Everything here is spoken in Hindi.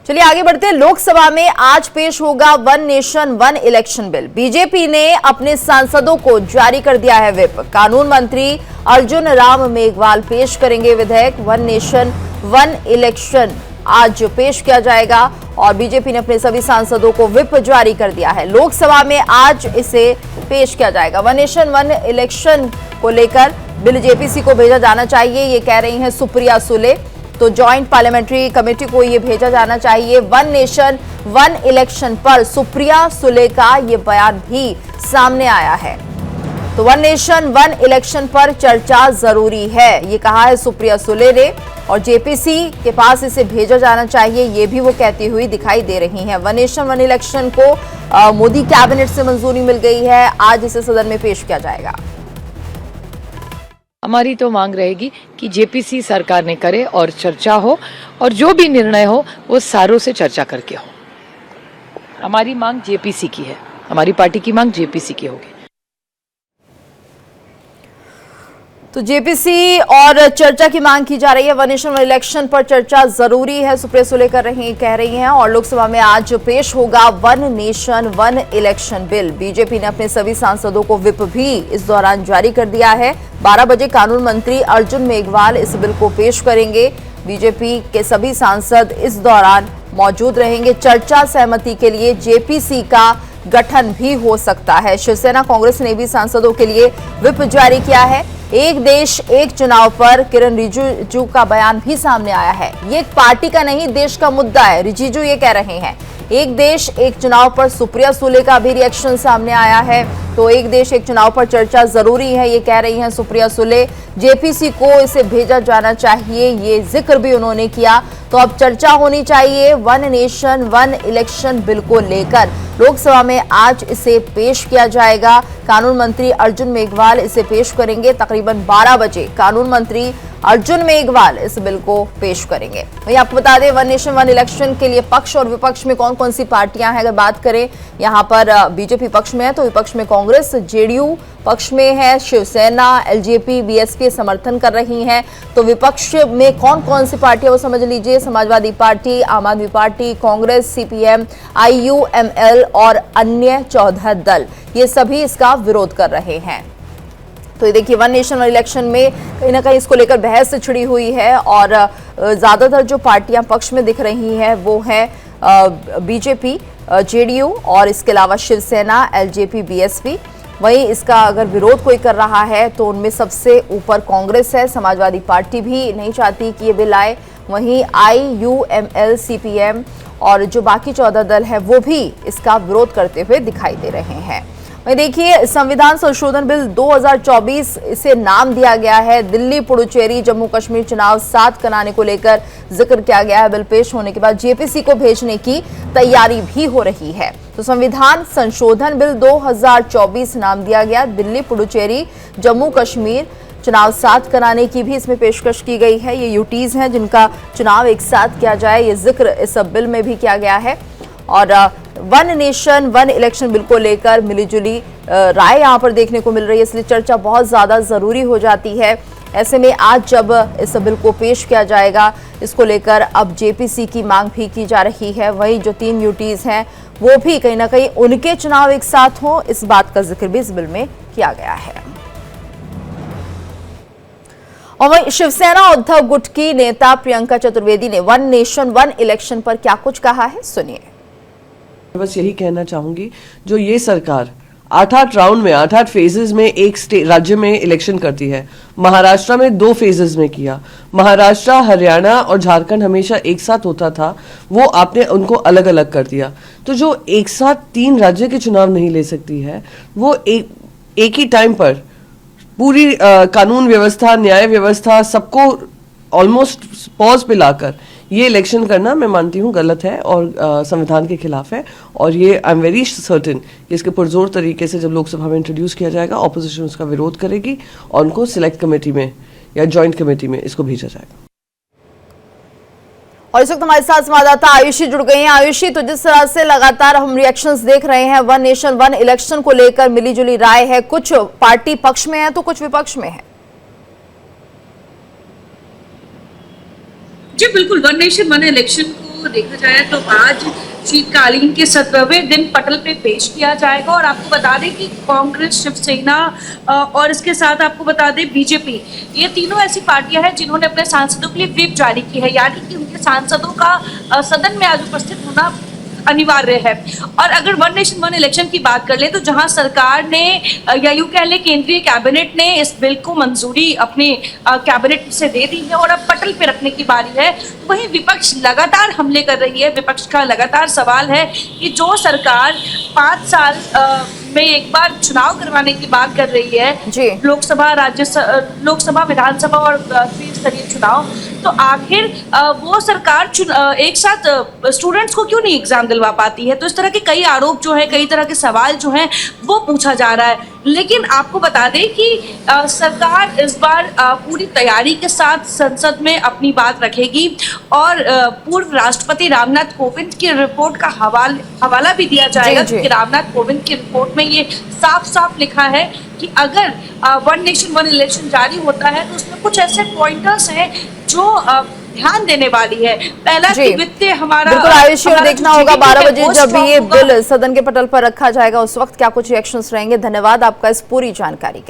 चलिए आगे बढ़ते हैं। लोकसभा में आज पेश होगा one nation one election bill. BJP ने अपने सांसदों को जारी कर दिया है व्हिप। कानून मंत्री अर्जुन राम मेघवाल पेश करेंगे विधेयक। वन नेशन वन इलेक्शन आज पेश किया जाएगा और बीजेपी ने अपने सभी सांसदों को व्हिप जारी कर दिया है। लोकसभा में आज इसे पेश किया जाएगा। वन नेशन वन इलेक्शन को लेकर बिल जेपीसी को भेजा जाना चाहिए, ये कह रही हैं सुप्रिया सुले। तो जॉइंट पार्लियामेंट्री कमेटी को ये भेजा जाना चाहिए। वन नेशन वन इलेक्शन पर सुप्रिया सुले का ये बयान भी सामने आया है। तो वन नेशन वन इलेक्शन पर चर्चा जरूरी है, ये कहा है सुप्रिया सुले ने और जेपीसी के पास इसे भेजा जाना चाहिए, ये भी वो कहती हुई दिखाई दे रही हैं। वन नेशन वन इलेक्शन को मोदी कैबिनेट से मंजूरी मिल गई है, आज इसे सदन में पेश किया जाएगा। हमारी तो मांग रहेगी कि जेपीसी सरकार ने करे और चर्चा हो और जो भी निर्णय हो वो सारों से चर्चा करके हो। हमारी मांग जेपीसी की है, हमारी पार्टी की मांग जेपीसी की होगी। तो जेपीसी और चर्चा की मांग की जा रही है। वन नेशन वन इलेक्शन पर चर्चा जरूरी है, सुप्रिया सुले कह रही हैं और लोकसभा में आज पेश होगा one nation one election bill. BJP ने अपने सभी सांसदों को व्हिप भी इस दौरान जारी कर दिया है। 12 बजे कानून मंत्री अर्जुन मेघवाल इस बिल को पेश करेंगे। बीजेपी के सभी सांसद इस दौरान मौजूद रहेंगे। चर्चा सहमति के लिए जेपीसी का गठन भी हो सकता है। शिवसेना कांग्रेस ने भी सांसदों के लिए व्हिप जारी किया है। एक देश एक चुनाव पर किरण रिजिजू का बयान भी सामने आया है। ये एक पार्टी का नहीं देश का मुद्दा है, रिजिजू ये कह रहे हैं। एक देश एक चुनाव पर सुप्रिया सुले का भी रिएक्शन सामने आया है। तो एक देश एक चुनाव पर चर्चा जरूरी है, ये कह रही हैं सुप्रिया सुले। जेपीसी को इसे भेजा जाना चाहिए, ये जिक्र भी उन्होंने किया। तो अब चर्चा होनी चाहिए one nation one election bill को लेकर। लोकसभा में आज इसे पेश किया जाएगा। कानून मंत्री अर्जुन मेघवाल इसे पेश करेंगे। तकरीबन 12 बजे कानून मंत्री अर्जुन मेघवाल इस बिल को पेश करेंगे। वहीं आपको बता दें वन नेशन वन इलेक्शन के लिए पक्ष और विपक्ष में कौन कौन सी पार्टियां हैं अगर बात करें। यहां पर बीजेपी पक्ष में है तो विपक्ष में कांग्रेस, जेडीयू पक्ष में है, शिवसेना, एलजेपी, बीएसपी समर्थन कर रही हैं। तो विपक्ष में कौन कौन सी पार्टियां वो समझ लीजिए। समाजवादी पार्टी, आम आदमी पार्टी, कांग्रेस, सीपीएम, आईयूएमएल और अन्य 14 दल, ये सभी इसका विरोध कर रहे हैं। तो ये देखिए वन नेशन वन इलेक्शन में कहीं ना कहीं इसको लेकर बहस छिड़ी हुई है और ज्यादातर जो पार्टियां पक्ष में दिख रही हैं वो है बीजेपी, जेडीयू और इसके अलावा शिवसेना, एलजेपी, बीएसपी। वहीं इसका अगर विरोध कोई कर रहा है तो उनमें सबसे ऊपर कांग्रेस है। समाजवादी पार्टी भी नहीं चाहती कि ये बिल आए। वहीं आईयूएमएल, सीपीएम और जो बाकी 14 दल है वो भी इसका विरोध करते हुए दिखाई दे रहे हैं। वहीं देखिए संविधान संशोधन बिल 2024 इसे नाम दिया गया है। दिल्ली, पुडुचेरी, जम्मू कश्मीर चुनाव 7 कराने को लेकर जिक्र किया गया है। बिल पेश होने के बाद जेपीसी को भेजने की तैयारी भी हो रही है। तो संविधान संशोधन बिल 2024 नाम दिया गया। दिल्ली, पुडुचेरी, जम्मू कश्मीर चुनाव 7 कराने की भी इसमें पेशकश की गई है। ये यूटीज हैं जिनका चुनाव एक साथ किया जाए, ये जिक्र इस बिल में भी किया गया है। और one nation one election bill को लेकर मिलीजुली राय यहां पर देखने को मिल रही है, इसलिए चर्चा बहुत ज्यादा जरूरी हो जाती है। ऐसे में आज जब इस बिल को पेश किया जाएगा, इसको लेकर अब जेपीसी की मांग भी की जा रही है। वहीं जो 3 यूटीज हैं वो भी कहीं ना कहीं उनके चुनाव एक साथ हो, इस बात का जिक्र भी इस बिल में किया गया है। और वहीं शिवसेना उद्धव गुट की नेता प्रियंका चतुर्वेदी ने वन नेशन वन इलेक्शन पर क्या कुछ कहा है, सुनिए। बस यही कहना चाहूंगी, जो ये सरकार 8-8 राउंड में 8-8 फेजेस में एक राज्य में इलेक्शन करती है। महाराष्ट्र में 2 फेजेस में किया। महाराष्ट्र, हरियाणा और झारखंड हमेशा एक साथ होता था, वो आपने उनको अलग अलग कर दिया। तो जो एक साथ 3 राज्य के चुनाव नहीं ले सकती है, वो एक ही टाइम पर पूरी कानून व्यवस्था, न्याय व्यवस्था सबको ऑलमोस्ट पॉज पे लाकर ये इलेक्शन करना मैं मानती हूँ गलत है और संविधान के खिलाफ है। और ये आई एम वेरी सर्टेन कि इसके पुरजोर तरीके से जब लोकसभा में इंट्रोड्यूस किया जाएगा, ऑपोजिशन उसका विरोध करेगी और उनको सिलेक्ट कमेटी में या जॉइंट कमेटी में इसको भेजा जाएगा। और इस वक्त हमारे साथ संवाददाता आयुषी जुड़ गई हैं। आयुषी, तो जिस तरह से लगातार हम रिएक्शंस देख रहे हैं वन नेशन वन इलेक्शन को लेकर मिलीजुली राय है, कुछ पार्टी पक्ष में है तो कुछ विपक्ष में है। जी बिल्कुल, वन नेशन वन इलेक्शन को को देखा जाए तो आज शीतकालीन के 17वें दिन पटल पे पेश किया जाएगा। और आपको बता दें कि कांग्रेस, शिवसेना और इसके साथ आपको बता दें बीजेपी, ये तीनों ऐसी पार्टियां हैं जिन्होंने अपने सांसदों के लिए व्हिप जारी की है, यानी कि उनके सांसदों का सदन में आज उपस्थित होना अनिवार्य है। और अगर वन नेशन वन इलेक्शन की बात कर ले तो जहां सरकार ने या यूं कह ले केंद्रीय कैबिनेट ने इस बिल को मंजूरी अपने कैबिनेट से दे दी है और अब पटल पे रखने की बारी है, वहीं विपक्ष लगातार हमले कर रही है। विपक्ष का लगातार सवाल है कि जो सरकार 5 साल में एक बार चुनाव करवाने की बात कर रही है, लोकसभा, विधानसभा और त्रिस्तरीय चुनाव, तो आखिर वो सरकार एक साथ स्टूडेंट्स को क्यों नहीं एग्जाम दिलवा पाती है। तो इस तरह के कई आरोप जो है, कई तरह के सवाल जो हैं वो पूछा जा रहा है। लेकिन आपको बता दें कि सरकार इस बार पूरी तैयारी के साथ संसद में अपनी बात रखेगी और पूर्व राष्ट्रपति रामनाथ कोविंद की रिपोर्ट का हवाला भी दिया जाएगा, क्योंकि रामनाथ कोविंद की रिपोर्ट में ये साफ साफ लिखा है कि अगर वन नेशन वन इलेक्शन जारी होता है तो उसमें कुछ ऐसे पॉइंटर्स हैं जो ध्यान देने वाली है। पहला कि वित्तीय हमारा बिल्कुल आयुषी, और देखना होगा 12 बजे जब भी ये बिल सदन के पटल पर रखा जाएगा उस वक्त क्या कुछ रिएक्शंस रहेंगे। धन्यवाद आपका इस पूरी जानकारी के लिए।